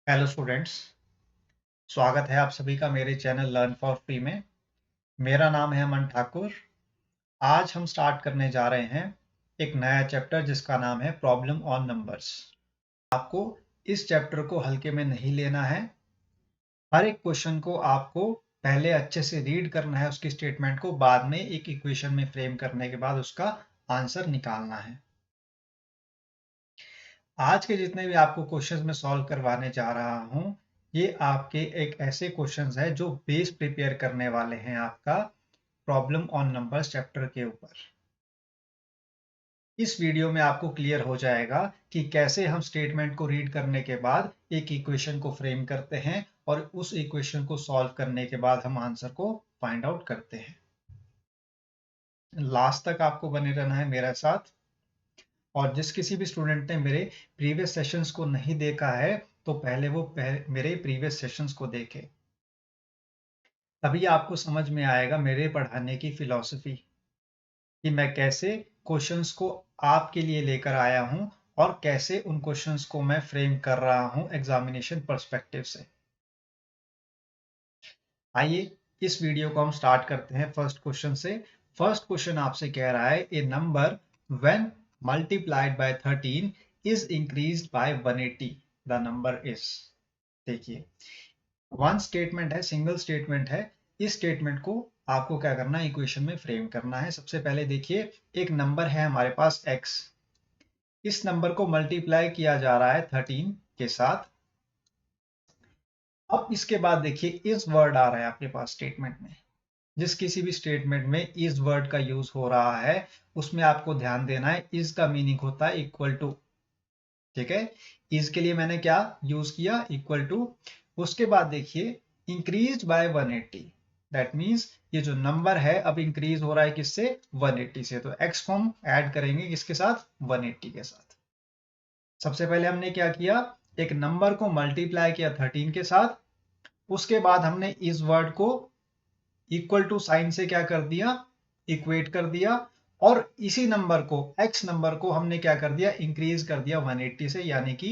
Hello students, स्वागत है आप सभी का मेरे चैनल लर्न फॉर फ्री में। मेरा नाम है अमन ठाकुर। आज हम स्टार्ट करने जा रहे हैं एक नया चैप्टर जिसका नाम है प्रॉब्लम ऑन नंबर्स। आपको इस चैप्टर को हल्के में नहीं लेना है। हर एक क्वेश्चन को आपको पहले अच्छे से रीड करना है, उसकी स्टेटमेंट को, बाद में एक इक्वेशन में फ्रेम करने के बाद उसका आंसर निकालना है। आज के जितने भी आपको क्वेश्चंस मैं सॉल्व करवाने जा रहा हूं, ये आपके एक ऐसे क्वेश्चंस हैं जो बेस प्रिपेयर करने वाले हैं आपका प्रॉब्लम ऑन नंबर्स चैप्टर के ऊपर। इस वीडियो में आपको क्लियर हो जाएगा कि कैसे हम स्टेटमेंट को रीड करने के बाद एक इक्वेशन को फ्रेम करते हैं और उस इक्वेशन को सॉल्व करने के बाद हम आंसर को फाइंड आउट करते हैं। लास्ट तक आपको बने रहना है मेरे साथ। और जिस किसी भी स्टूडेंट ने मेरे प्रीवियस सेशंस को नहीं देखा है तो पहले वो मेरे प्रीवियस सेशंस को देखे, तभी आपको समझ में आएगा मेरे पढ़ाने की फिलॉसफी कि मैं कैसे क्वेश्चंस को आपके लिए लेकर आया हूं और कैसे उन क्वेश्चंस को मैं फ्रेम कर रहा हूं एग्जामिनेशन पर्सपेक्टिव से। आइए इस वीडियो को हम स्टार्ट करते हैं फर्स्ट क्वेश्चन से। फर्स्ट क्वेश्चन आपसे कह रहा है a number when multiplied by 13 is increased by 180, the number is. देखिए, वन स्टेटमेंट है, सिंगल स्टेटमेंट है। इस स्टेटमेंट को आपको क्या करना है, इक्वेशन में फ्रेम करना है। सबसे पहले देखिए, एक नंबर है हमारे पास x। इस नंबर को मल्टीप्लाई किया जा रहा है 13 के साथ। अब इसके बाद देखिए इस वर्ड आ रहा है आपके पास स्टेटमेंट में। जिस किसी भी स्टेटमेंट में इस वर्ड का यूज हो रहा है उसमें आपको ध्यान देना है इज का मीनिंग होता है इक्वल टू। ठीक है, इज के लिए मैंने क्या यूज किया, इक्वल टू। उसके बाद देखिए इंक्रीज बाय 180, दैट मीन्स ये जो नंबर है अब इंक्रीज हो रहा है किससे, 180 से। तो एक्स को हम ऐड करेंगे किसके साथ, 180 के साथ। सबसे पहले हमने क्या किया, एक नंबर को मल्टीप्लाई किया 13 के साथ। उसके बाद हमने इस वर्ड को इक्वल टू साइन से क्या कर दिया, इक्वेट कर दिया। और इसी नंबर को, एक्स नंबर को हमने क्या कर दिया, इंक्रीज कर दिया 180 से, यानी कि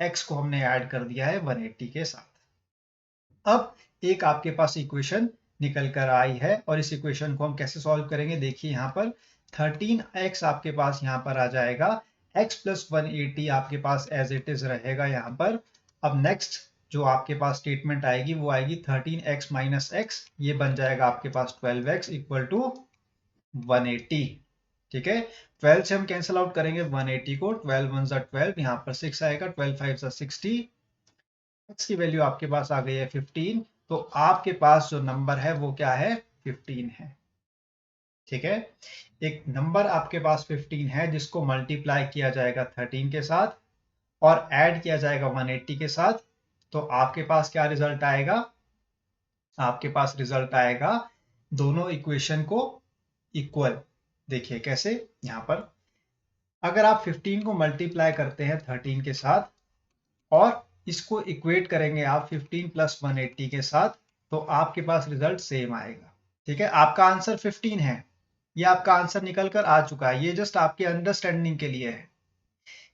एक्स को हमने ऐड कर दिया है 180 के साथ। अब एक आपके पास इक्वेशन निकल कर आई है और इस इक्वेशन को हम कैसे सॉल्व करेंगे, देखिए यहाँ पर 13x आपके पास यहाँ पर आ जाएगा, x प्लस 180 आपके पास एज इट इज रहेगा यहाँ पर। अब नेक्स्ट जो आपके पास स्टेटमेंट आएगी वो आएगी 13x माइनस x, ये बन जाएगा आपके पास 12x इक्वल टू 180। ठीक है, 12 से हम कैंसिल आउट करेंगे 180 को, 12 वन जा 12, यहाँ पर 6 आएगा, 12 फाइव जा 60, x की वैल्यू आपके पास आ गई है 15। तो आपके पास जो नंबर है वो क्या है, 15 है। ठीक है, एक नंबर आपके पास 15 है जिसको मल्टीप्लाई किया जाएगा 13 के साथ और ऐड किया जाएगा 180 के साथ। तो आपके पास क्या रिजल्ट आएगा, आपके पास रिजल्ट आएगा दोनों इक्वेशन को इक्वल। देखिए कैसे, यहां पर अगर आप 15 को मल्टीप्लाई करते हैं 13 के साथ और इसको इक्वेट करेंगे आप 15 प्लस 180 के साथ, तो आपके पास रिजल्ट सेम आएगा। ठीक है, आपका आंसर 15 है, ये आपका आंसर निकल कर आ चुका है। ये जस्ट आपके अंडरस्टैंडिंग के लिए है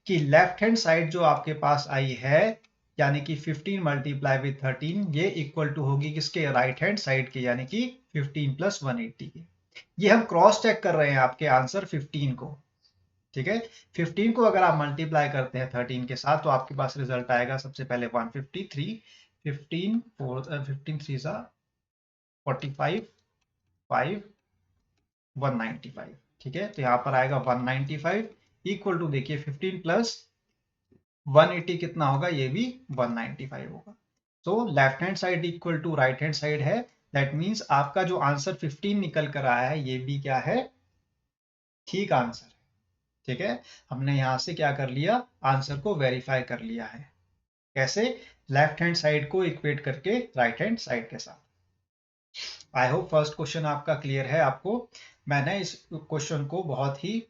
कि लेफ्ट हैंड साइड जो आपके पास आई है, यानी कि 15 मल्टीप्लाई विद 13, ये इक्वल टू होगी किसके, राइट हैंड साइड के, यानी कि 15 प्लस 180 के। ये हम क्रॉस चेक कर रहे हैं आपके आंसर 15 को। ठीक है, 15 को अगर आप मल्टीप्लाई करते हैं 13 के साथ तो आपके पास रिजल्ट आएगा सबसे पहले 153, 15 4 15 3 सा 45, 5 195। ठीक है, तो यहाँ पर आएगा 195 इक्वल टू, देखिए 15 प्लस 180 कितना होगा, ये भी 195 होगा। तो left hand side equal to right hand side है, दैट मीन्स आपका जो आंसर 15 निकल कर आया है ये भी क्या है, ठीक आंसर है। ठीक है, हमने यहां से क्या कर लिया, आंसर को वेरीफाई कर लिया है। कैसे, लेफ्ट हैंड साइड को इक्वेट करके राइट हैंड साइड के साथ। आई होप फर्स्ट क्वेश्चन आपका क्लियर है आपको। मैंने इस क्वेश्चन को बहुत ही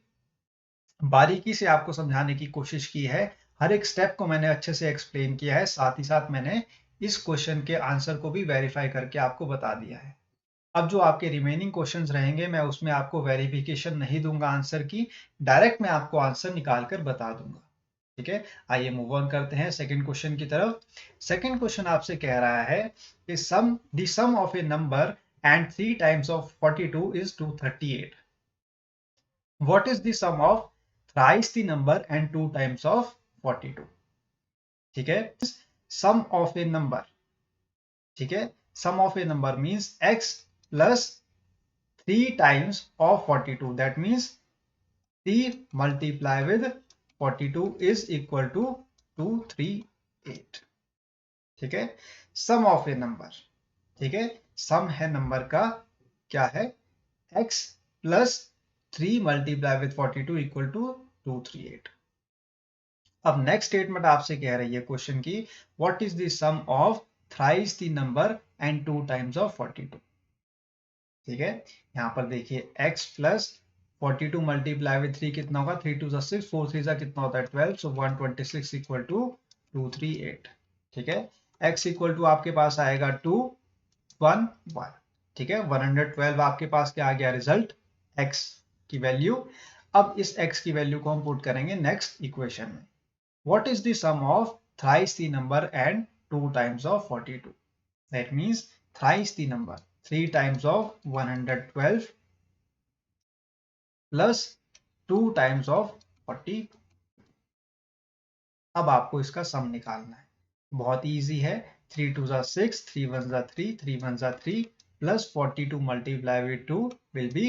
बारीकी से आपको समझाने की कोशिश की है, हर एक स्टेप को मैंने अच्छे से एक्सप्लेन किया है, साथ ही साथ मैंने इस क्वेश्चन के आंसर को भी वेरीफाई करके आपको बता दिया है। अब जो आपके रिमेनिंग क्वेश्चंस रहेंगे मैं उसमें आपको वेरिफिकेशन नहीं दूंगा आंसर की, डायरेक्ट मैं आपको आंसर निकाल कर बता दूंगा। ठीक है, आइए मूव ऑन करते हैं सेकंड क्वेश्चन की तरफ। सेकंड क्वेश्चन आपसे कह रहा है कि the sum of a number and 3 times of 42 is 238। What is the sum of thrice the number and 2 times of 42? ठीक है, सम ऑफ ए नंबर, ठीक है, sum of a number means x plus 3 times of 42, that means 3 multiply with 42 is equal to 238। ठीक है, sum of a number, ठीक है, सम है number का, क्या है, x plus 3 multiply with 42 equal to 238। अब नेक्स्ट स्टेटमेंट आपसे कह रही है क्वेश्चन की, what is the sum of thrice the number and 2 times of 42? ठीक है, यहाँ पर देखिए x प्लस 42 मल्टीप्लाई विद 3 कितना होगा, 3 2 6, 4 3 कितना होता है 12, सो 126 इक्वल टू 238। ठीक है, x इक्वल टू आपके पास आएगा 2 1 1। ठीक है, 112 आपके पास क्या आ गया रिजल्ट, x की वैल्यू। अब इस x की वैल्यू को हम पुट करेंगे नेक्स्ट इक्वेशन में। What is the sum of thrice the number and 2 times of 42? That means thrice the number, 3 times of 112 plus 2 times of 40। अब आपको इसका सम निकालना है, बहुत इजी है। 3 2 6, 3 1 3, 3 1 3 plus 42 multiplied with 2 will be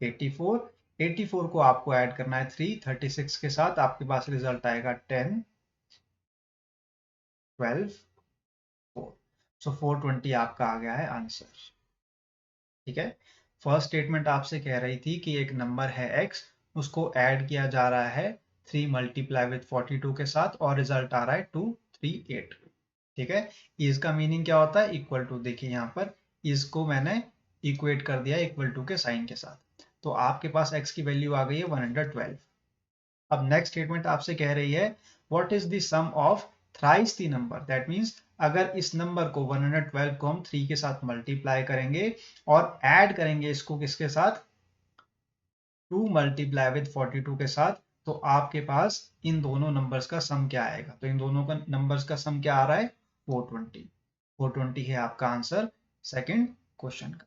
84। 84 को आपको ऐड करना है 336 के साथ, आपके पास रिजल्ट आएगा 10 12 4। सो 420 आपका आ गया है आंसर। ठीक है, फर्स्ट स्टेटमेंट आपसे कह रही थी कि एक नंबर है x, उसको ऐड किया जा रहा है 3 मल्टीप्लाई विद 42 के साथ और रिजल्ट आ रहा है 238। ठीक है, इज का मीनिंग क्या होता है, इक्वल टू। देखिए यहाँ पर इज को मैंने इक्वेट कर दिया इक्वल टू के साइन के साथ, तो आपके पास x की वैल्यू आ गई है 112। अब नेक्स्ट स्टेटमेंट आपसे कह रही है what is the sum of thrice the number, that means अगर इस नंबर को 112 को हम 3 के साथ मल्टीप्लाई करेंगे और ऐड करेंगे इसको किसके साथ, 2 मल्टीप्लाई विद 42 के साथ, तो आपके पास इन दोनों नंबर्स का सम क्या आएगा, तो इन दोनों का नंबर्स का सम क्या आ रहा है 420। 420 है आपका आंसर सेकंड क्वेश्चन का।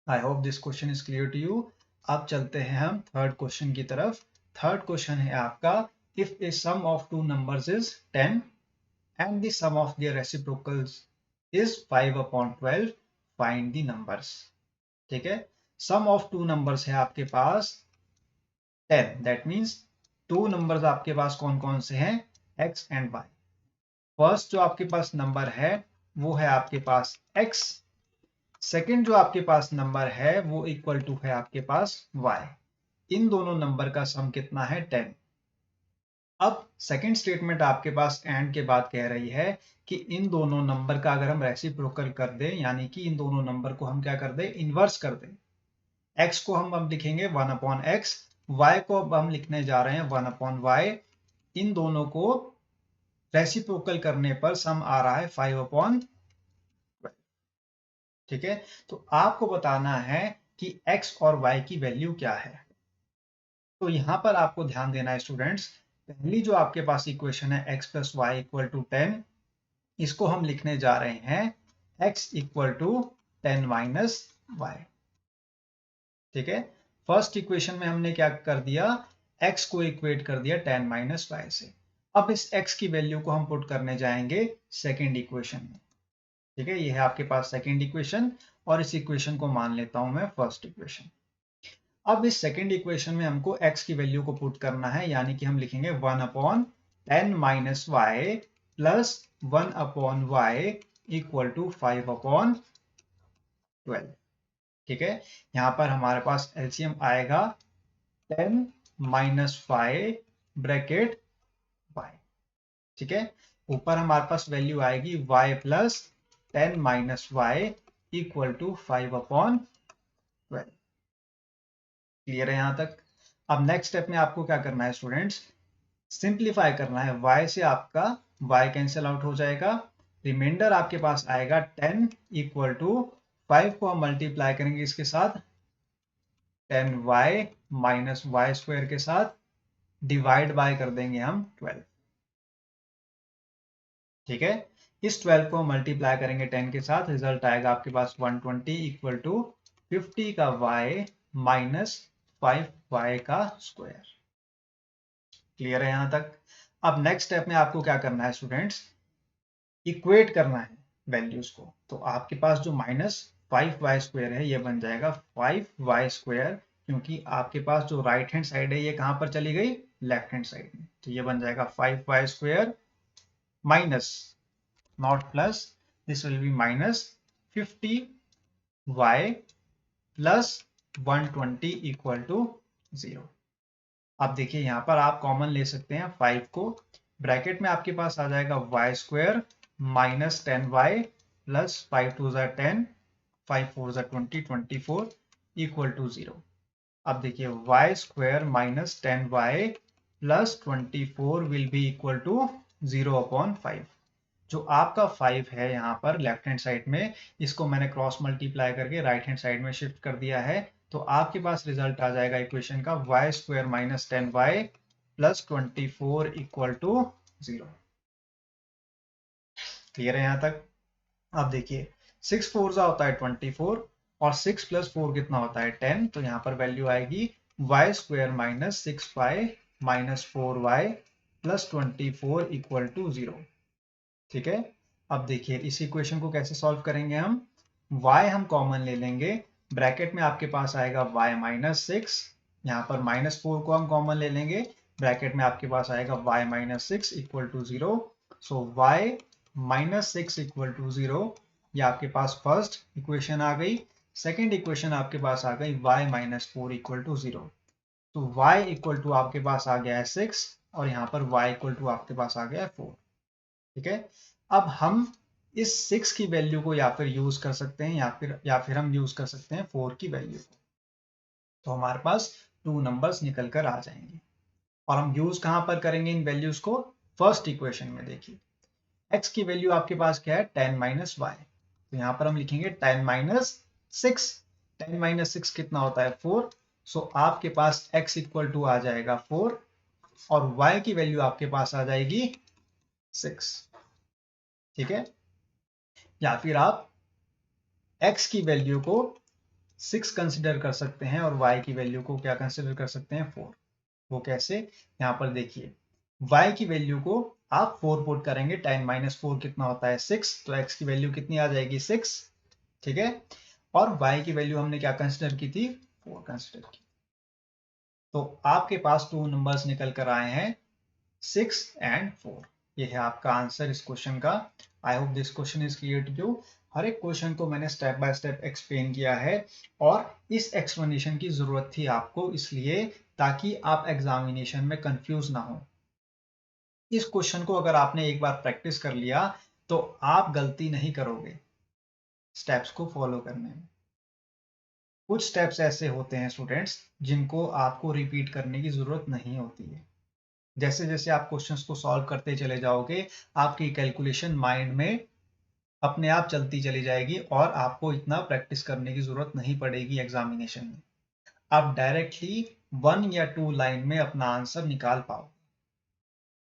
I hope this question is clear to you. अब चलते हैं हम थर्ड क्वेश्चन की तरफ। थर्ड क्वेश्चन है आपका, if a sum of two numbers is 10 and the sum of their reciprocals is 5/12, find the numbers। ठीक है, sum of two numbers है आपके पास 10, that means two numbers आपके पास कौन कौन से हैं, x and y। फर्स्ट जो आपके पास नंबर है वो है आपके पास x, सेकंड जो आपके पास नंबर है वो इक्वल टू है आपके पास y। इन दोनों नंबर का सम कितना है 10। अब सेकंड स्टेटमेंट आपके पास एंड के बाद कह रही है कि इन दोनों नंबर का अगर हम रेसिप्रोकल कर दें, यानी कि इन दोनों नंबर को हम क्या कर दें, इन्वर्स कर दें। x को हम अब लिखेंगे 1/x, y को अब हम लिखने जा रहे हैं 1/y। इन दोनों को रेसिप्रोकल करने पर सम आ रहा है 5/12। ठीक है, तो आपको बताना है कि x और y की वैल्यू क्या है। तो यहां पर आपको ध्यान देना है स्टूडेंट्स, पहली जो आपके पास इक्वेशन है x plus Y equal to 10, इसको हम लिखने जा रहे हैं x equal to 10 minus Y. ठीक है, फर्स्ट इक्वेशन में हमने क्या कर दिया, x को इक्वेट कर दिया 10 माइनस वाई से। अब इस x की वैल्यू को हम पुट करने जाएंगे सेकेंड इक्वेशन में। ठीक है, ये है आपके पास सेकेंड इक्वेशन और इस इक्वेशन को मान लेता हूं मैं फर्स्ट इक्वेशन। अब इस सेकेंड इक्वेशन में हमको x की वैल्यू को पुट करना है, यानी कि हम लिखेंगे 1/10 minus Y plus 1/y equal to 5/12। ठीक है, यहां पर हमारे पास एलसीएम आएगा 10 माइनस 5 ब्रैकेट y। ठीक है, ऊपर हमारे पास वैल्यू आएगी y plus 10 minus Y equal to 5/12। Clear है यहां तक। अब नेक्स्ट स्टेप में आपको क्या करना है स्टूडेंट्स, सिंप्लीफाई करना है। y से आपका y कैंसिल आउट हो जाएगा, रिमाइंडर आपके पास आएगा 10 इक्वल टू 5 को हम मल्टीप्लाई करेंगे इसके साथ 10y माइनस वाई स्क्वायर के साथ डिवाइड बाय कर देंगे हम 12। ठीक है, इस 12 को मल्टीप्लाई करेंगे 10 के साथ, रिजल्ट आएगा आपके पास 120 इक्वल टू 50 का y माइनस 5y का स्क्वायर। क्लियर है यहां तक? अब नेक्स्ट स्टेप में आपको क्या करना है स्टूडेंट्स, इक्वेट करना है वैल्यूज को। तो आपके पास जो माइनस 5y स्क्वायर है ये बन जाएगा 5y स्क्वायर, क्योंकि आपके पास जो राइट हैंड साइड है ये कहां पर चली गई, लेफ्ट हैंड साइड में। तो ये बन जाएगा 5y square minus, not plus, this will be minus 50y plus 120 equal to 0। अब देखिए यहाँ पर आप कॉमन ले सकते हैं 5 को, ब्रैकेट में आपके पास आ जाएगा y square minus 10y plus 5 two ज़ा 10, 5 4 ज़ा 20, 24 इक्वल टू 0। अब देखिए y square minus 10y plus 24 will be equal to 0 upon 5। जो आपका 5 है यहाँ पर लेफ्ट हैंड साइड में, इसको मैंने क्रॉस मल्टीप्लाई करके राइट हैंड साइड में शिफ्ट कर दिया है। तो आपके पास रिजल्ट आ जाएगा इक्वेशन का y square minus 10y plus 24 equal to 0। Clear है यहाँ तक? अब देखिए 6 4 जा होता है 24 और 6 प्लस 4 कितना होता है 10। तो यहाँ पर वैल्यू आएगी y square minus 6y minus 4y plus 24 equal to 0। ठीक है, अब देखिए इस इक्वेशन को कैसे सॉल्व करेंगे हम, y हम कॉमन ले लेंगे, ब्रैकेट में आपके पास आएगा y माइनस 6, यहाँ पर माइनस 4 को हम कॉमन ले लेंगे, ब्रैकेट में आपके पास आएगा y minus 6 equal to 0। So y minus 6 equal to 0, ये आपके पास फर्स्ट इक्वेशन आ गई। सेकेंड इक्वेशन आपके पास आ गई y माइनस 4 इक्वल टू 0। तो y इक्वल टू आपके पास आ गया है 6 और यहाँ पर y इक्वल टू आपके पास आ गया है 4। ठीक है, अब हम इस 6 की वैल्यू को या फिर यूज कर सकते हैं या फिर हम यूज कर सकते हैं 4 की वैल्यू को। तो हमारे पास 2 नंबर्स निकल कर आ जाएंगे और हम यूज कहां पर करेंगे इन वैल्यूज को, फर्स्ट इक्वेशन में। देखिए x की वैल्यू आपके पास क्या है 10 माइनस y, तो यहां पर हम लिखेंगे 10 माइनस 6। 10 माइनस 6 कितना होता है 4। सो आपके पास x इक्वल टू आ जाएगा 4 और y की वैल्यू आपके पास आ जाएगी 6। ठीक है, या फिर आप x की वैल्यू को 6 कंसिडर कर सकते हैं और y की वैल्यू को क्या कंसिडर कर सकते हैं 4। वो कैसे, यहाँ पर देखिए y की वैल्यू को आप 4 पुट करेंगे, 10 माइनस 4 कितना होता है 6, तो x की वैल्यू कितनी आ जाएगी 6। ठीक है, और y की वैल्यू हमने क्या कंसिडर की थी 4 कंसिडर की। तो आपके पास 2 नंबर्स निकल कर आए हैं 6 एंड 4। ये है आपका आंसर इस क्वेश्चन का। I hope this question is clear to you. हर एक क्वेश्चन को मैंने स्टेप बाय स्टेप एक्सप्लेन किया है और इस एक्सप्लेनेशन की जरूरत थी आपको इसलिए ताकि आप एग्जामिनेशन में कंफ्यूज ना हो। इस क्वेश्चन को अगर आपने एक बार प्रैक्टिस कर लिया तो आप गलती नहीं करोगे स्टेप्स को फॉलो करने में। कुछ स्टेप्स ऐसे होते हैं स्टूडेंट्स जिनको आपको रिपीट करने की जरूरत नहीं होती है। जैसे जैसे आप क्वेश्चंस को सॉल्व करते चले जाओगे आपकी कैलकुलेशन माइंड में अपने आप चलती चली जाएगी और आपको इतना प्रैक्टिस करने की जरूरत नहीं पड़ेगी एग्जामिनेशन में। आप डायरेक्टली 1 या 2 लाइन में अपना आंसर निकाल पाओ।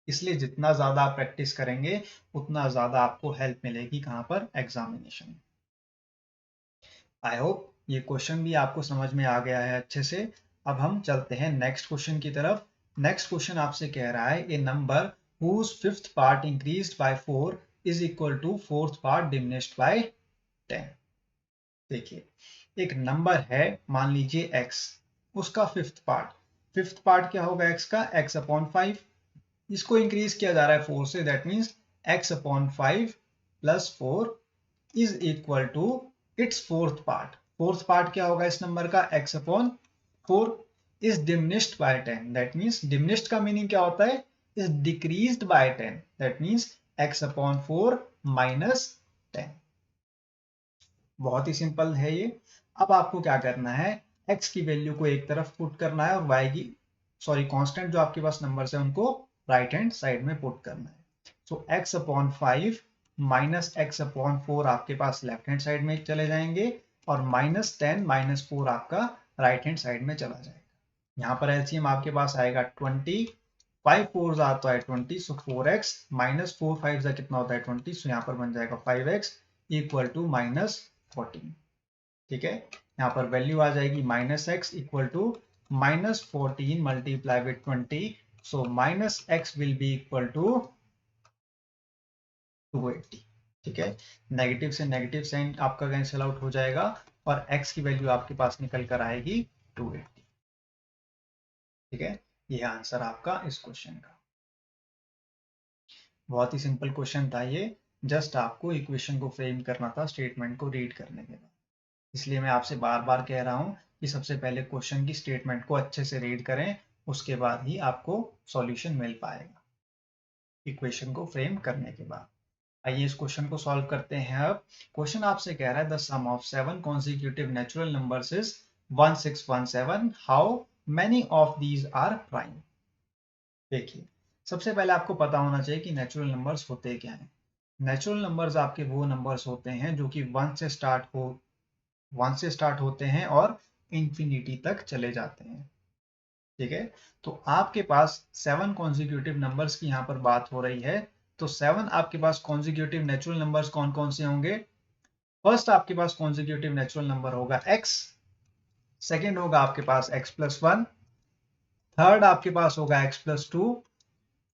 इसलिए जितना ज्यादा आप प्रैक्टिस करेंगे उतना ज्यादा आपको हेल्प मिलेगी कहां पर, एग्जामिनेशन में। आई होप ये क्वेश्चन भी आपको समझ में आ गया है अच्छे से। अब हम चलते हैं नेक्स्ट क्वेश्चन की तरफ। नेक्स्ट क्वेश्चन आपसे कह रहा है a number whose fifth part increased by 4 is equal to fourth part diminished by 10। देखिए एक नंबर है, मान लीजिए x, उसका फिफ्थ पार्ट क्या होगा x का, x अपॉन 5। इसको इंक्रीज किया जा रहा है 4 से, that means x upon 5 plus 4 is equal to its fourth part. Fourth part क्या होगा इस नंबर का, x upon 4 is diminished by 10। That means diminished का मीनिंग क्या होता है, is decreased by 10। That means x upon 4 minus 10। बहुत ही सिंपल है ये। अब आपको क्या करना है, x की वैल्यू को एक तरफ पुट करना है और y की कांस्टेंट जो आपके पास नंबर है उनको राइट हैंड साइड में पुट करना है। सो x upon 5 minus x upon 4 आपके पास लेफ्ट हैंड साइड में चले जाएंगे और माइनस 10 माइनस 4 आपका राइट हैंड साइड में चला जाएगा। यहाँ पर एलसीएम आपके पास आएगा 20 5 4 आता है 20, सो 4x माइनस 4 5 जा कितना होता है 20, सो यहाँ पर बन जाएगा 5x इक्वल टू माइनस 14। ठीक है, यहाँ पर वैल्यू आ जाएगी minus X equal to minus 14 multiply with 20, so minus X will be equal to 280। ठीक है, नेगेटिव से नेगेटिव साइन आपका कैंसिल आउट हो जाएगा और x की वैल्यू आपके पास निकल कर आएगी 280। ठीक है, यह आंसर आपका इस क्वेश्चन का। बहुत ही सिंपल क्वेश्चन था ये, जस्ट आपको इक्वेशन को फ्रेम करना था स्टेटमेंट को रीड करने के बाद। इसलिए मैं आपसे बार बार कह रहा हूं कि सबसे पहले क्वेश्चन की स्टेटमेंट को अच्छे से रीड करें, उसके बाद ही आपको सॉल्यूशन मिल पाएगा इक्वेशन को फ्रेम करने के बाद। आइए इस क्वेश्चन को सॉल्व करते हैं। अब क्वेश्चन आपसे कह रहा है the sum of 7 consecutive natural numbers is 1617, how many of these are prime. देखिए, सबसे पहले आपको पता होना चाहिए कि नेचुरल नंबर्स होते क्या हैं। नेचुरल नंबर्स आपके वो नंबर्स होते हैं जो कि 1 से स्टार्ट होते हैं और इंफिनिटी तक चले जाते हैं। ठीक है, तो आपके पास 7 कॉन्जिक्यूटिव नंबर्स की यहाँ पर बात हो रही है। तो 7 आपके पास कॉन्जिक्यूटिव नेचुरल नंबर्स कौन कौन से होंगे? फर्स्ट आपके पास कॉन्जिक्यूटिव नेचुरल नंबर होगा x, सेकेंड होगा आपके पास x प्लस 1, थर्ड आपके पास होगा x प्लस 2,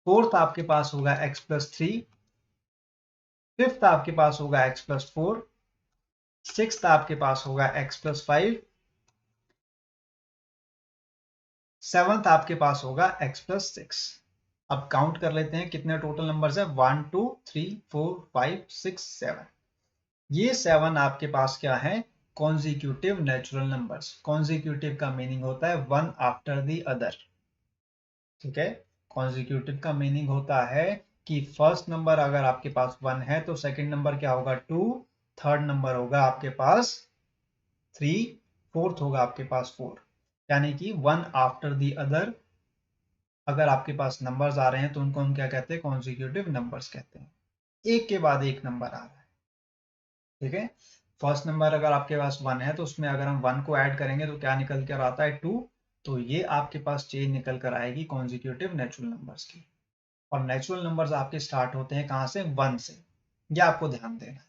फोर्थ आपके पास होगा x प्लस 3, फिफ्थ आपके पास होगा x प्लस 4, सिक्स्थ आपके पास होगा x प्लस 5, सेवंथ आपके पास होगा x प्लस 6। अब काउंट कर लेते हैं कितने टोटल नंबर्स है। 1 2 3 4 5 6 7। ये 7 आपके पास क्या है? Consecutive natural numbers. कॉन्जिक्यूटिव का मीनिंग होता है वन आफ्टर द अदर। ठीक है, कॉन्जिक्यूटिव का मीनिंग होता है कि फर्स्ट नंबर अगर आपके पास 1 है तो सेकंड नंबर क्या होगा 2, थर्ड नंबर होगा आपके पास 3, फोर्थ होगा आपके पास 4, यानी कि वन आफ्टर द अदर अगर आपके पास नंबर्स आ रहे हैं तो उनको हम क्या कहते हैं? कॉन्जिक्यूटिव नंबर्स कहते हैं। एक के बाद एक नंबर आ रहा है। ठीक है, फर्स्ट नंबर अगर आपके पास 1 है तो उसमें अगर हम 1 को ऐड करेंगे तो क्या निकल कर आता है 2, तो ये आपके पास चेन निकल कर आएगी कॉन्जिक्यूटिव नेचुरल नंबर्स की। और नेचुरल नंबर्स आपके स्टार्ट होते हैं कहां से? 1 से। यह आपको ध्यान देना है।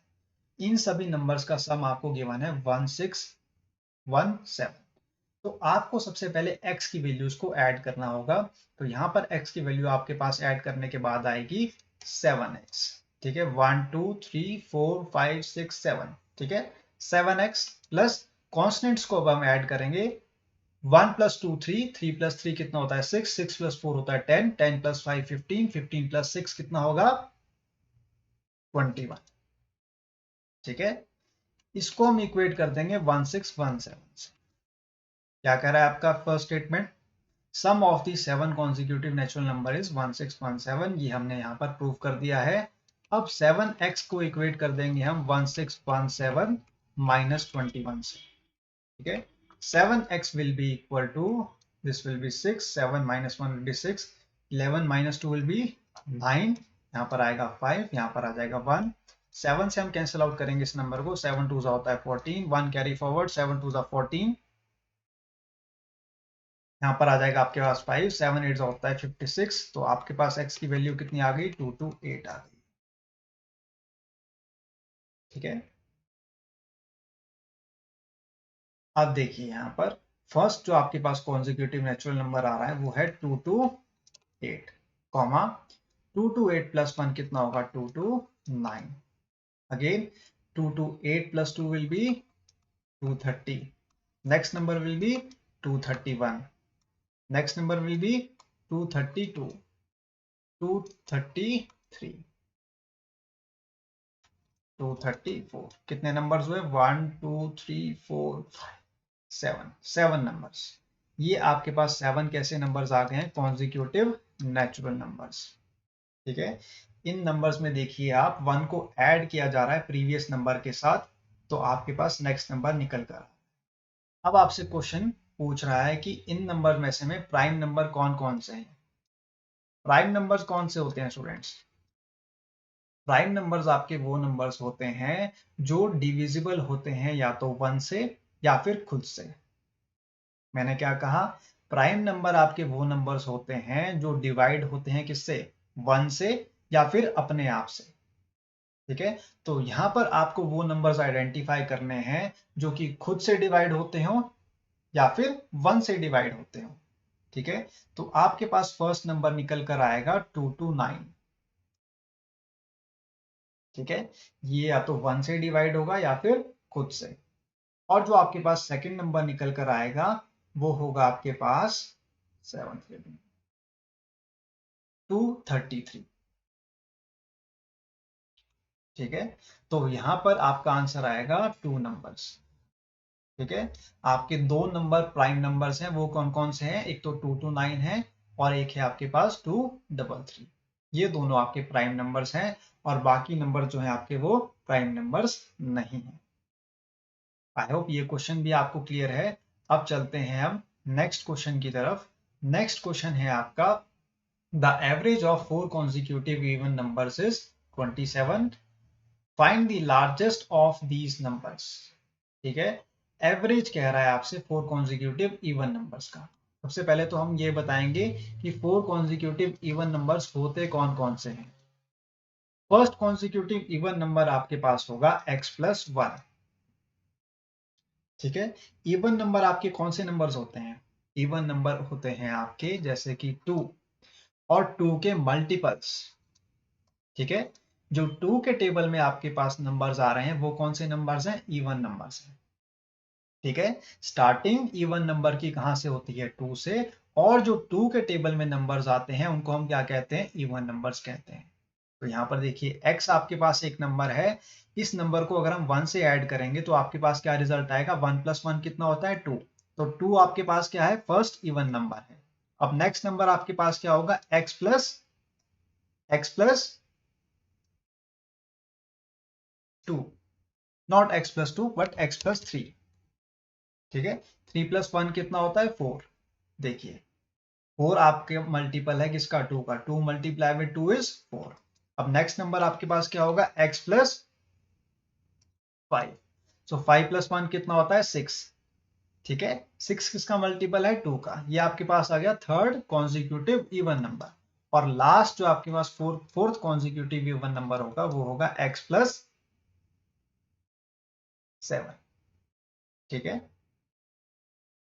इन सभी नंबर्स का सम आपको गिवन है 1617। तो आपको सबसे पहले x की वैल्यूज को ऐड करना होगा। तो यहां पर x की वैल्यू आपके पास ऐड करने के बाद आएगी 7x। ठीक है, 1 2 3 4 5 6 7। ठीक है, 7x प्लस कॉन्स्टेंट्स को अब हम ऐड करेंगे। 1 प्लस 2 3, 3 प्लस 3 कितना होता है 6, 6 प्लस 4 होता है 10, 10 प्लस 5 15, 15 प्लस 6 कितना होगा 21। ठीक है, इसको हम इक्वेट कर देंगे 1617 से। क्या कह रहा है आपका first statement? Sum of the 7 consecutive natural number is 1617। ये हमने यहाँ पर प्रूव कर दिया है। अब 7x को इक्वेट कर देंगे हम 1617 माइनस 21 से। ठीक है, 7x will be equal to, this will be 6, 7 minus 1 will be 6, 11 minus 2 will be 9, यहाँ पर आएगा 5, यहाँ पर आ जाएगा 1। 7 से हम कैंसिल आउट करेंगे इस नंबर को, 7 2 होता है 14, 1 कैरी फॉरवर्ड, 7 2 14, यहाँ पर आ जाएगा आपके पास 5, 7 8 होता है 56। तो आपके पास x की वैल्यू कितनी आ गई? 228 आ गई। ठीक है, अब देखिए यहाँ पर फर्स्ट जो आपके पास कॉन्जिक्यूटिव नेचुरल नंबर आ रहा है वो है 228, कॉमा 228 प्लस 1 कितना होगा 229। Again 228 plus 2 will B 230, next number will be 231, next number will be 232, 233, 234। कितने नंबर्स हुए? 1 2 3 4 5 7, 7 नंबर्स। ये आपके पास 7 कैसे नंबर्स आ गए हैं? Consecutive natural numbers. ठीक है, इन नंबर्स में देखिए आप 1 को ऐड किया जा रहा है प्रीवियस नंबर के साथ, तो आपके पास नेक्स्ट नंबर निकल कर। अब आपसे क्वेश्चन पूछ रहा है कि इन नंबर में से में प्राइम नंबर कौन कौन से हैं। प्राइम नंबर्स कौन से होते हैं स्टूडेंट्स? प्राइम नंबर्स आपके वो नंबर्स होते हैं जो डिविजिबल होते हैं या तो 1 से या फिर खुद से। मैंने क्या कहा? प्राइम नंबर आपके वो नंबर्स होते हैं जो डिवाइड होते हैं किससे, 1 से या फिर अपने आप से। ठीक है, तो यहां पर आपको वो नंबर्स आइडेंटिफाई करने हैं जो कि खुद से डिवाइड होते हो या फिर 1 से डिवाइड होते हो। ठीक है, तो आपके पास फर्स्ट नंबर निकल कर आएगा 229। ठीक है, ये या तो 1 से डिवाइड होगा या फिर खुद से। और जो आपके पास सेकंड नंबर निकल कर आएगा वो होगा आपके पास 233। ठीक है, तो यहां पर आपका आंसर आएगा 2 नंबर्स। ठीक है, आपके दो नंबर प्राइम नंबर्स हैं, वो कौन कौन से हैं, एक तो 229 है और एक है आपके पास 233। ये दोनों आपके प्राइम नंबर्स हैं और बाकी नंबर जो हैं आपके वो प्राइम नंबर्स नहीं है। आई होप ये क्वेश्चन भी आपको क्लियर है। अब चलते हैं हम नेक्स्ट क्वेश्चन की तरफ। नेक्स्ट क्वेश्चन है आपका, the average of 4 consecutive even numbers is 27. Find the largest of these numbers. ठीक है, एवरेज कह रहा है आपसे 4 consecutive even numbers का। सबसे पहले तो हम ये बताएंगे कि 4 consecutive even numbers होते कौन कौन से हैं। फर्स्ट consecutive even नंबर आपके पास होगा x+1। ठीक है, इवन नंबर आपके कौन से नंबर्स होते हैं, इवन नंबर होते हैं आपके जैसे कि 2 और 2 के मल्टीपल्स। ठीक है, जो 2 के टेबल में आपके पास नंबर्स आ रहे हैं वो कौन से नंबर्स हैं, इवन नंबर्स हैं। ठीक है, स्टार्टिंग इवन नंबर की कहां से होती है, 2 से, और जो 2 के टेबल में नंबर्स आते हैं उनको हम क्या कहते हैं, इवन नंबर्स कहते हैं। तो यहाँ पर देखिए x आपके पास एक नंबर है, इस नंबर को अगर हम 1 से ऐड करेंगे तो आपके पास क्या रिजल्ट आएगा, 1 + 1 कितना होता है, 2। तो 2 आपके पास क्या है, फर्स्ट इवन नंबर है। अब नेक्स्ट नंबर आपके पास क्या होगा, x+ 2, not x+2 but x+3। ठीक है, 3 + 1 कितना होता है, 4। देखिए 4 आपके मल्टीपल है किसका, 2 का, 2 × 2 इज 4। अब नेक्स्ट नंबर आपके पास क्या होगा, x+5। सो 5 + 1 कितना होता है, 6। ठीक है, 6 किसका मल्टीपल है, 2 का। ये आपके पास आ गया थर्ड कॉन्जिक्यूटिव इवन नंबर। और लास्ट जो आपके पास फोर्थ कॉन्जिक्यूटिव इवन नंबर होगा वो होगा x+7। ठीक है,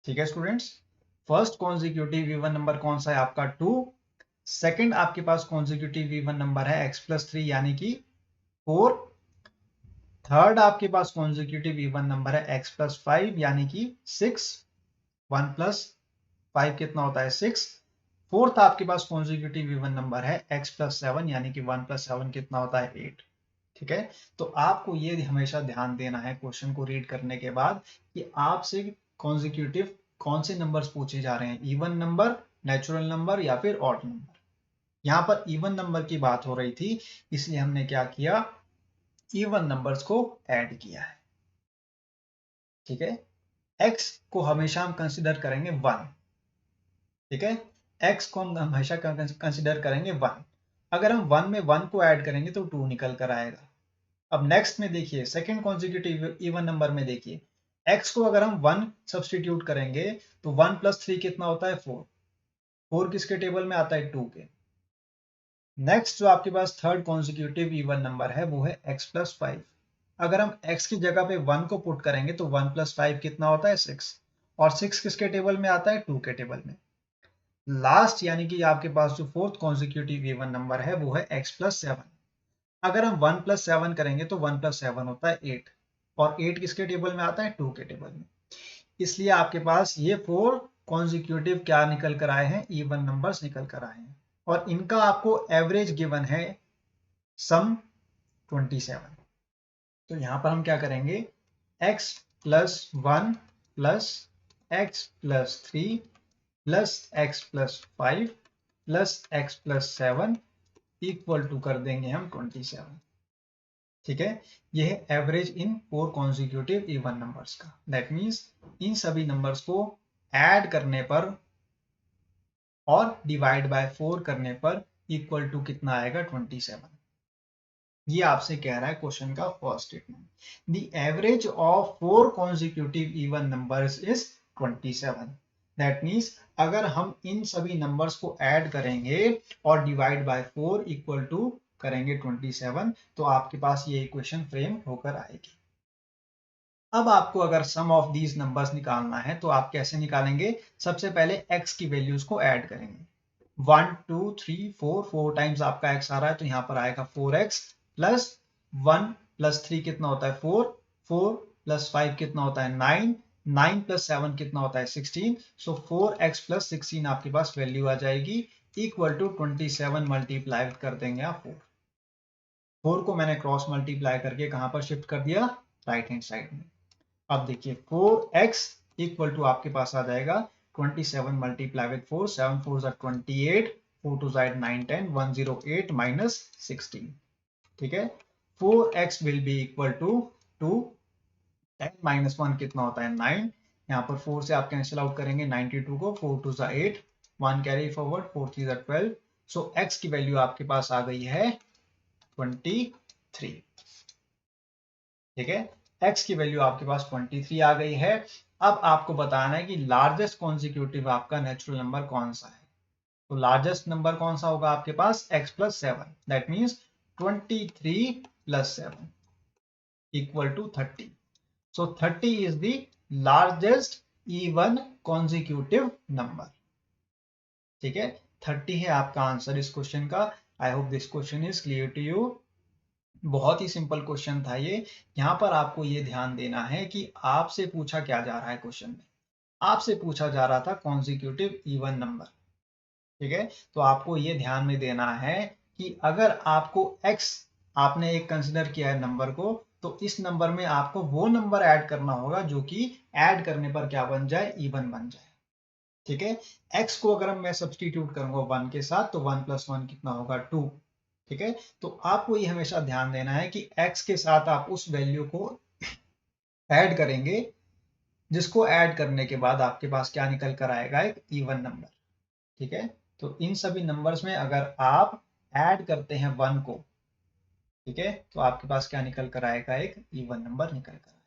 ठीक है students, first consecutive even number कौन सा है आपका, 2। सेकंड आपके पास कॉन्जिक्यूटिव इवन नंबर है x+3 यानी कि 4। थर्ड आपके पास कॉन्जिक्यूटिव इवन नंबर है x+5 यानी कि 6। 1 + 5 कितना होता है, 6। फोर्थ आपके पास कॉन्जिक्यूटिव इवन नंबर है x+7 यानी कि 1 + 7 कितना होता है, 8। ठीक है, तो आपको ये हमेशा ध्यान देना है क्वेश्चन को रीड करने के बाद कि आपसे कॉन्जिक्यूटिव कौन से नंबर्स पूछे जा रहे हैं, इवन नंबर, नेचुरल नंबर या फिर ऑड नंबर। यहाँ पर इवन नंबर की बात हो रही थी इसलिए हमने क्या किया, इवन नंबर्स को ऐड किया है। ठीक है, x को हमेशा हम कंसिडर करेंगे 1। ठीक है, x को हम हमेशा कंसिडर करेंगे 1। अगर हम 1 में 1 को ऐड करेंगे तो 2 निकल कर आएगा। अब नेक्स्ट में देखिए, सेकंड कॉन्जिक्यूटिव इवन नंबर में देखिए, x को अगर हम 1 सब्सटीट्यूट करेंगे तो 1 + 3 कितना होता है, 4। 4 किसके टेबल में आता है, 2 के। नेक्स्ट जो आपके पास थर्ड कॉन्जिक्यूटिव इवन नंबर है वो है x+5। अगर हम x की जगह पे 1 को पुट करेंगे तो 1 + 5 कितना होता है, 6। और 6 किसके टेबल में आता है, 2 के टेबल में। लास्ट यानी कि आपके पास जो फोर्थ कॉन्जिक्यूटिव इवन नंबर है वो है x+7। अगर हम 1 + 7 करेंगे तो 1 + 7 होता है 8। और 8 किसके टेबल में आता है, 2 के टेबल में। इसलिए आपके पास ये 4 कॉन्जिक्यूटिव क्या निकल कर आए हैं, इवन नंबर्स निकल कर आए हैं। और इनका आपको एवरेज गिवन है सम 27। तो यहां पर हम क्या करेंगे, x+1 + x+3 + x+5 + x+7 equal to कर देंगे हम 27। ठीक है, यह है average in 4 consecutive even numbers का। दैट मीन्स इन सभी नंबर्स को ऐड करने पर और डिवाइड बाय 4 करने पर इक्वल टू कितना आएगा, 27। ये आपसे कह रहा है क्वेश्चन का first statement, the average of 4 consecutive even numbers is 27। That means अगर हम इन सभी नंबर्स को ऐड करेंगे और डिवाइड बाय 4 इक्वल टू करेंगे 27, तो आपके पास ये इक्वेशन फ्रेम होकर आएगी। अब आपको अगर सम ऑफ दीज नंबर्स निकालना है तो आप कैसे निकालेंगे? सबसे पहले x की वैल्यूज को ऐड करेंगे। 1 2 3 4 4 टाइम्स आपका x आ रहा है तो यहाँ पर आएगा 4x प्लस 1 प्लस 3 कितना होता है 4, 4 प्लस 5 कितना होता है 9, 9 प्लस 7 कितना होता है 16। सो 4x प्लस 16 आपके पास वैल्यू आ जाएगी इक्वल टू 27 मल्टीप्लाई कर देंगे आप 4। 4 को मैंने क्रॉस मल्टीप्लाई करके कहां पर शिफ्ट कर दिया? राइट हैंड साइड में। अब देखिए 4x इक्वल टू आपके पास आ जाएगा 27 मल्टीप्लाई विद 4, 7 4 28, 4 2 9 10, 108 माइनस 16। ठीक है, 4x will be equal to 2, 10 minus 1 कितना होता है 9। यहाँ पर 4 से आप कैंसिल आउट करेंगे 92 को, 4 2 8, 1 कैरी फॉरवर्ड, 4 3 12। सो x की वैल्यू आपके पास आ गई है 23। ठीक है, x की वैल्यू आपके पास 23 आ गई है। अब आपको बताना है कि लार्जेस्ट कॉन्जिक्यूटिव आपका नेचुरल नंबर कौन सा है। तो लार्जेस्ट नंबर कौन सा होगा आपके पास? x plus 7, that means 23 plus 7 equal to 30। So 30 is the largest even consecutive number. ठीक है, 30 है आपका आंसर इस क्वेश्चन का। I hope this question is clear to you. बहुत ही सिंपल क्वेश्चन था ये। यहाँ पर आपको ये ध्यान देना है कि आपसे पूछा क्या जा रहा है क्वेश्चन में। आपसे पूछा जा रहा था कॉन्जिक्यूटिव इवन नंबर। ठीक है, तो आपको ये ध्यान में देना है कि अगर आपको x आपने एक कंसिडर किया है नंबर को, तो इस नंबर में आपको वो नंबर ऐड करना होगा जो कि ऐड करने पर क्या बन जाए? इवन बन जाए। ठीक है, x को अगर मैं सब्सटीट्यूट करूंगा 1 के साथ तो 1 प्लस 1 कितना होगा 2। ठीक है, तो आपको ये हमेशा ध्यान देना है कि x के साथ आप उस वैल्यू को ऐड करेंगे जिसको ऐड करने के बाद आपके पास क्या निकल कर आएगा? एक इवन नंबर। ठीक है, तो इन सभी नंबर्स में अगर आप ऐड करते हैं 1 को, ठीक है, तो आपके पास क्या निकल कर आएगा? एक इवन नंबर निकल कर आएगा।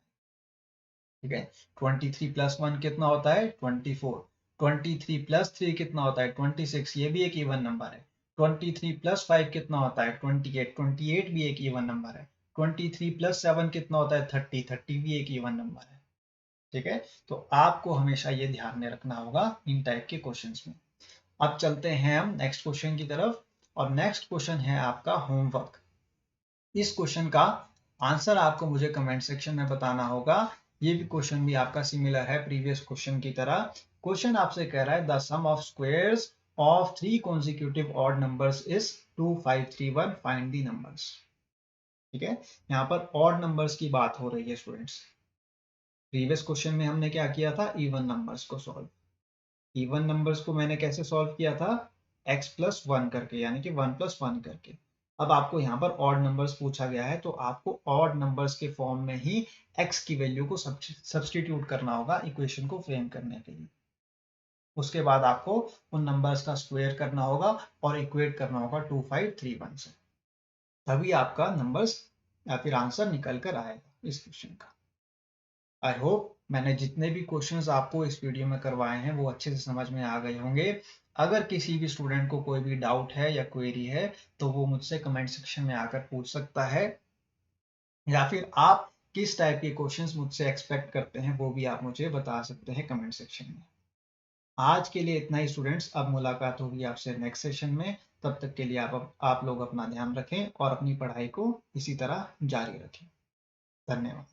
ठीक है, 23 प्लस 1 कितना होता है? 24। 23 प्लस 3 कितना होता है? 26, ये भी एक इवन नंबर है। 23 प्लस 5 कितना होता है? 28, 28 भी एक इवन नंबर है। 23 प्लस 7 कितना होता है? 30, 30 भी एक इवन नंबर है। ठीक है, तो आपको हमेशा ये ध्यान में रखना होगा इन टाइप के क्वेश्चंस में। अब चलते हैं हम नेक्स्ट क्वेश्चन की तरफ, और नेक्स्ट क्वेश्चन है आपका होमवर्क। इस क्वेश्चन का आंसर आपको मुझे कमेंट सेक्शन में बताना होगा। ये भी क्वेश्चन भी आपका सिमिलर है प्रीवियस क्वेश्चन की तरह। क्वेश्चन आपसे कह रहा है the sum of squares of 3 consecutive odd numbers is 2 5 3 1, find the numbers. ठीक है, यहाँ पर ऑड नंबर्स की बात हो रही है स्टूडेंट्स। प्रीवियस क्वेश्चन में हमने क्या किया था? इवन नंबर्स को सॉल्व। इवन नंबर्स को मैंने कैसे सॉल्व किया था? x प्लस 1 करके, यानी कि 1 प्लस 1 करके। अब आपको यहाँ पर ऑड नंबर्स पूछा गया है तो आपको ऑड नंबर्स के फॉर्म में ही x की वैल्यू को सब्सटीट्यूट करना होगा इक्वेशन को फ्रेम करने के लिए। उसके बाद आपको उन नंबर्स का स्क्वायर करना होगा और इक्वेट करना होगा 2 5 3 1 से, तभी आपका नंबर्स या फिर आंसर निकल कर आएगा इस क्वेश्चन का। आई होप मैंने जितने भी क्वेश्चंस आपको इस वीडियो में करवाए हैं वो अच्छे से समझ में आ गए होंगे। अगर किसी भी स्टूडेंट को कोई भी डाउट है या क्वेरी है तो वो मुझसे कमेंट सेक्शन में आकर पूछ सकता है, या फिर आप किस टाइप के क्वेश्चंस मुझसे एक्सपेक्ट करते हैं वो भी आप मुझे बता सकते हैं कमेंट सेक्शन में। आज के लिए इतना ही स्टूडेंट्स, अब मुलाकात होगी आपसे नेक्स्ट सेशन में। तब तक के लिए आप लोग अपना ध्यान रखें और अपनी पढ़ाई को इसी तरह जारी रखें। धन्यवाद।